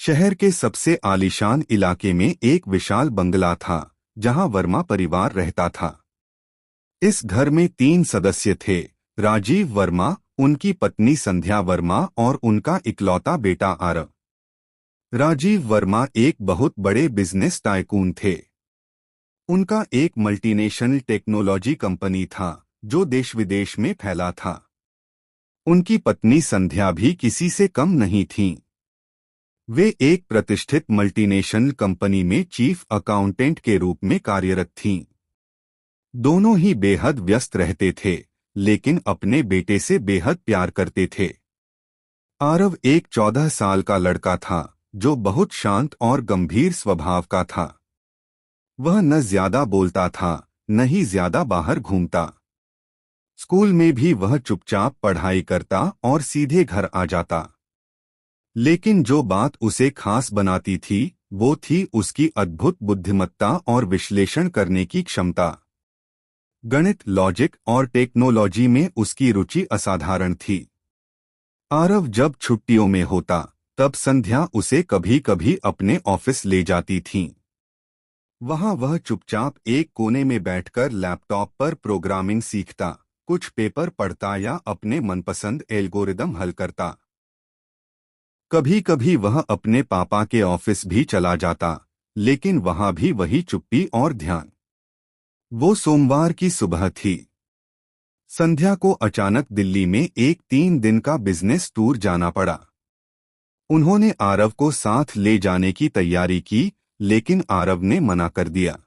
शहर के सबसे आलीशान इलाके में एक विशाल बंगला था जहां वर्मा परिवार रहता था। इस घर में 3 सदस्य थे। राजीव वर्मा, उनकी पत्नी संध्या वर्मा और उनका इकलौता बेटा आरव। राजीव वर्मा एक बहुत बड़े बिजनेस टाइकून थे। उनका एक मल्टीनेशनल टेक्नोलॉजी कंपनी था जो देश विदेश में फैला था। उनकी पत्नी संध्या भी किसी से कम नहीं थीं। वे एक प्रतिष्ठित मल्टीनेशनल कंपनी में चीफ अकाउंटेंट के रूप में कार्यरत थीं। दोनों ही बेहद व्यस्त रहते थे, लेकिन अपने बेटे से बेहद प्यार करते थे। आरव एक 14 साल का लड़का था जो बहुत शांत और गंभीर स्वभाव का था। वह न ज्यादा बोलता था, न ही ज्यादा बाहर घूमता। स्कूल में भी वह चुपचाप पढ़ाई करता और सीधे घर आ जाता। लेकिन जो बात उसे खास बनाती थी वो थी उसकी अद्भुत बुद्धिमत्ता और विश्लेषण करने की क्षमता। गणित, लॉजिक और टेक्नोलॉजी में उसकी रुचि असाधारण थी। आरव जब छुट्टियों में होता तब संध्या उसे कभी कभी अपने ऑफिस ले जाती थीं। वहां वह चुपचाप एक कोने में बैठकर लैपटॉप पर प्रोग्रामिंग सीखता, कुछ पेपर पढ़ता या अपने मनपसंद एल्गोरिदम हल करता। कभी कभी वह अपने पापा के ऑफिस भी चला जाता, लेकिन वहां भी वही चुप्पी और ध्यान। वो सोमवार की सुबह थी। संध्या को अचानक दिल्ली में एक 3 दिन का बिजनेस टूर जाना पड़ा। उन्होंने आरव को साथ ले जाने की तैयारी की, लेकिन आरव ने मना कर दिया।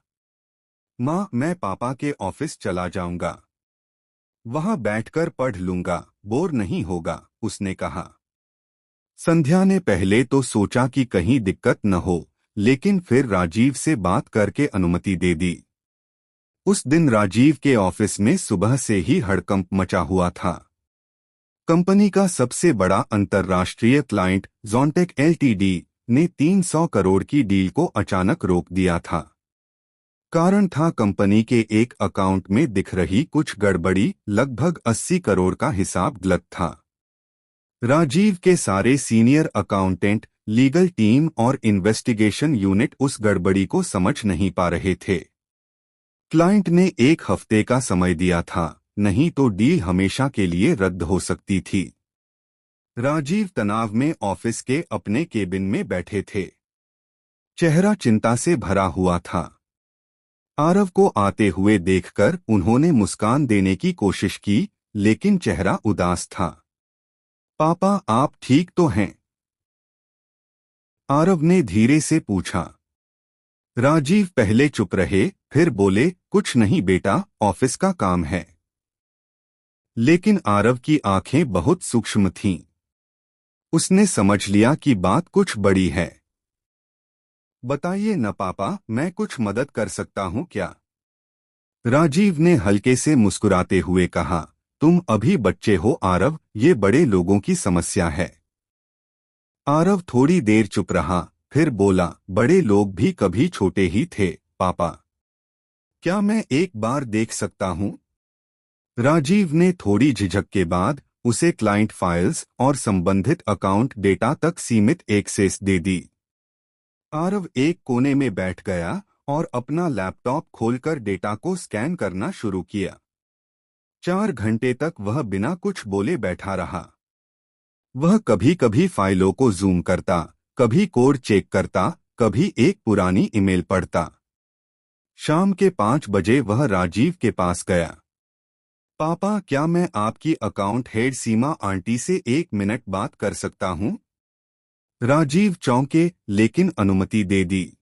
माँ, मैं पापा के ऑफिस चला जाऊंगा। वहां बैठकर पढ़ लूंगा, बोर नहीं होगा, उसने कहा। संध्या ने पहले तो सोचा कि कहीं दिक्कत न हो, लेकिन फिर राजीव से बात करके अनुमति दे दी। उस दिन राजीव के ऑफिस में सुबह से ही हड़कंप मचा हुआ था। कंपनी का सबसे बड़ा अंतर्राष्ट्रीय क्लाइंट ज़ोनटेक एलटीडी ने 300 करोड़ की डील को अचानक रोक दिया था। कारण था कंपनी के एक अकाउंट में दिख रही कुछ गड़बड़ी। लगभग 80 करोड़ का हिसाब गलत था। राजीव के सारे सीनियर अकाउंटेंट, लीगल टीम और इन्वेस्टिगेशन यूनिट उस गड़बड़ी को समझ नहीं पा रहे थे। क्लाइंट ने 1 हफ्ते का समय दिया था, नहीं तो डील हमेशा के लिए रद्द हो सकती थी। राजीव तनाव में ऑफिस के अपने केबिन में बैठे थे। चेहरा चिंता से भरा हुआ था। आरव को आते हुए देखकर उन्होंने मुस्कान देने की कोशिश की, लेकिन चेहरा उदास था। पापा, आप ठीक तो हैं? आरव ने धीरे से पूछा। राजीव पहले चुप रहे, फिर बोले, कुछ नहीं बेटा, ऑफिस का काम है। लेकिन आरव की आंखें बहुत सूक्ष्म थीं। उसने समझ लिया कि बात कुछ बड़ी है। बताइए न पापा, मैं कुछ मदद कर सकता हूं क्या? राजीव ने हल्के से मुस्कुराते हुए कहा। तुम अभी बच्चे हो आरव, ये बड़े लोगों की समस्या है। आरव थोड़ी देर चुप रहा, फिर बोला, बड़े लोग भी कभी छोटे ही थे पापा। क्या मैं एक बार देख सकता हूं? राजीव ने थोड़ी झिझक के बाद उसे क्लाइंट फाइल्स और संबंधित अकाउंट डेटा तक सीमित एक्सेस दे दी। आरव एक कोने में बैठ गया और अपना लैपटॉप खोलकर डेटा को स्कैन करना शुरू किया। 4 घंटे तक वह बिना कुछ बोले बैठा रहा। वह कभी कभी फाइलों को जूम करता, कभी कोड चेक करता, कभी एक पुरानी ईमेल पढ़ता। शाम के 5 बजे वह राजीव के पास गया। पापा, क्या मैं आपकी अकाउंट हेड सीमा आंटी से 1 मिनट बात कर सकता हूं? राजीव चौंके, लेकिन अनुमति दे दी।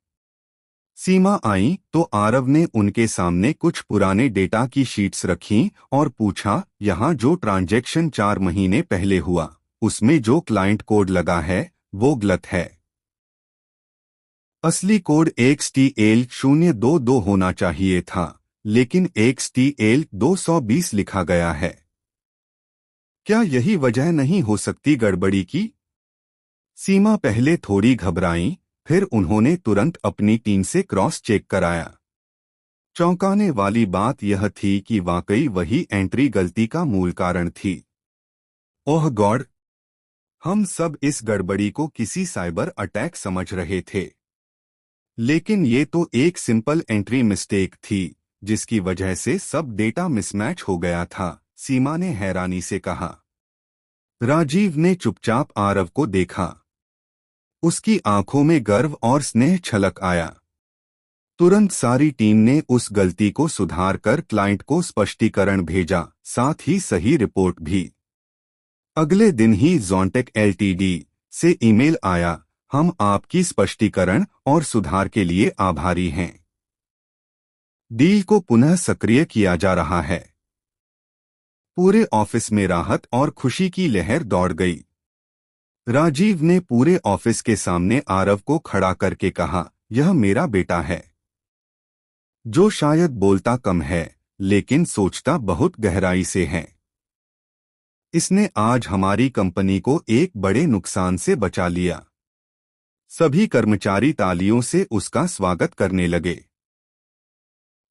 सीमा आई तो आरव ने उनके सामने कुछ पुराने डेटा की शीट्स रखीं और पूछा, यहाँ जो ट्रांजैक्शन 4 महीने पहले हुआ, उसमें जो क्लाइंट कोड लगा है वो गलत है। असली कोड XTL022 होना चाहिए था, लेकिन XTL220 लिखा गया है। क्या यही वजह नहीं हो सकती गड़बड़ी की? सीमा पहले थोड़ी घबराई, फिर उन्होंने तुरंत अपनी टीम से क्रॉस चेक कराया। चौंकाने वाली बात यह थी कि वाकई वही एंट्री गलती का मूल कारण थी। ओह गॉड! हम सब इस गड़बड़ी को किसी साइबर अटैक समझ रहे थे, लेकिन ये तो एक सिंपल एंट्री मिस्टेक थी जिसकी वजह से सब डेटा मिसमैच हो गया था, सीमा ने हैरानी से कहा। राजीव ने चुपचाप आरव को देखा। उसकी आंखों में गर्व और स्नेह छलक आया। तुरंत सारी टीम ने उस गलती को सुधार कर क्लाइंट को स्पष्टीकरण भेजा, साथ ही सही रिपोर्ट भी। अगले दिन ही ज़ोनटेक एलटीडी से ईमेल आया, हम आपकी स्पष्टीकरण और सुधार के लिए आभारी हैं। डील को पुनः सक्रिय किया जा रहा है। पूरे ऑफिस में राहत और खुशी की लहर दौड़ गई। राजीव ने पूरे ऑफिस के सामने आरव को खड़ा करके कहा, यह मेरा बेटा है, जो शायद बोलता कम है लेकिन सोचता बहुत गहराई से है। इसने आज हमारी कंपनी को एक बड़े नुकसान से बचा लिया। सभी कर्मचारी तालियों से उसका स्वागत करने लगे।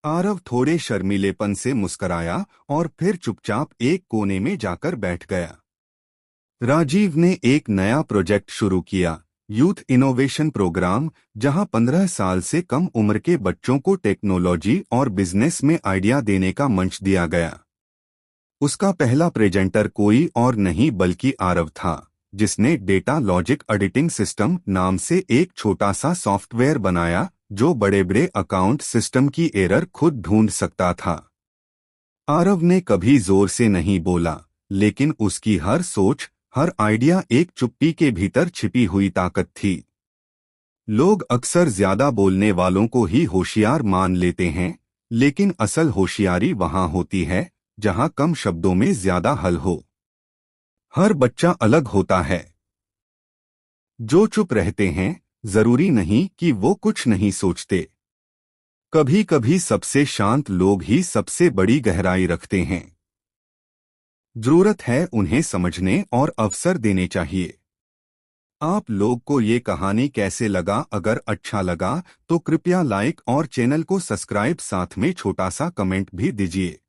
आरव थोड़े शर्मीलेपन से मुस्कराया और फिर चुपचाप एक कोने में जाकर बैठ गया। राजीव ने एक नया प्रोजेक्ट शुरू किया, यूथ इनोवेशन प्रोग्राम, जहां 15 साल से कम उम्र के बच्चों को टेक्नोलॉजी और बिजनेस में आइडिया देने का मंच दिया गया। उसका पहला प्रेजेंटर कोई और नहीं बल्कि आरव था, जिसने डेटा लॉजिक एडिटिंग सिस्टम नाम से एक छोटा सा सॉफ्टवेयर बनाया जो बड़े-बड़े अकाउंट सिस्टम की एरर खुद ढूंढ सकता था। आरव ने कभी जोर से नहीं बोला, लेकिन उसकी हर सोच, हर आइडिया एक चुप्पी के भीतर छिपी हुई ताकत थी। लोग अक्सर ज्यादा बोलने वालों को ही होशियार मान लेते हैं, लेकिन असल होशियारी वहां होती है जहां कम शब्दों में ज्यादा हल हो। हर बच्चा अलग होता है। जो चुप रहते हैं, जरूरी नहीं कि वो कुछ नहीं सोचते। कभी कभी सबसे शांत लोग ही सबसे बड़ी गहराई रखते हैं। जरूरत है उन्हें समझने और अवसर देने चाहिए। आप लोग को ये कहानी कैसे लगा? अगर अच्छा लगा तो कृपया लाइक और चैनल को सब्सक्राइब, साथ में छोटा सा कमेंट भी दीजिए।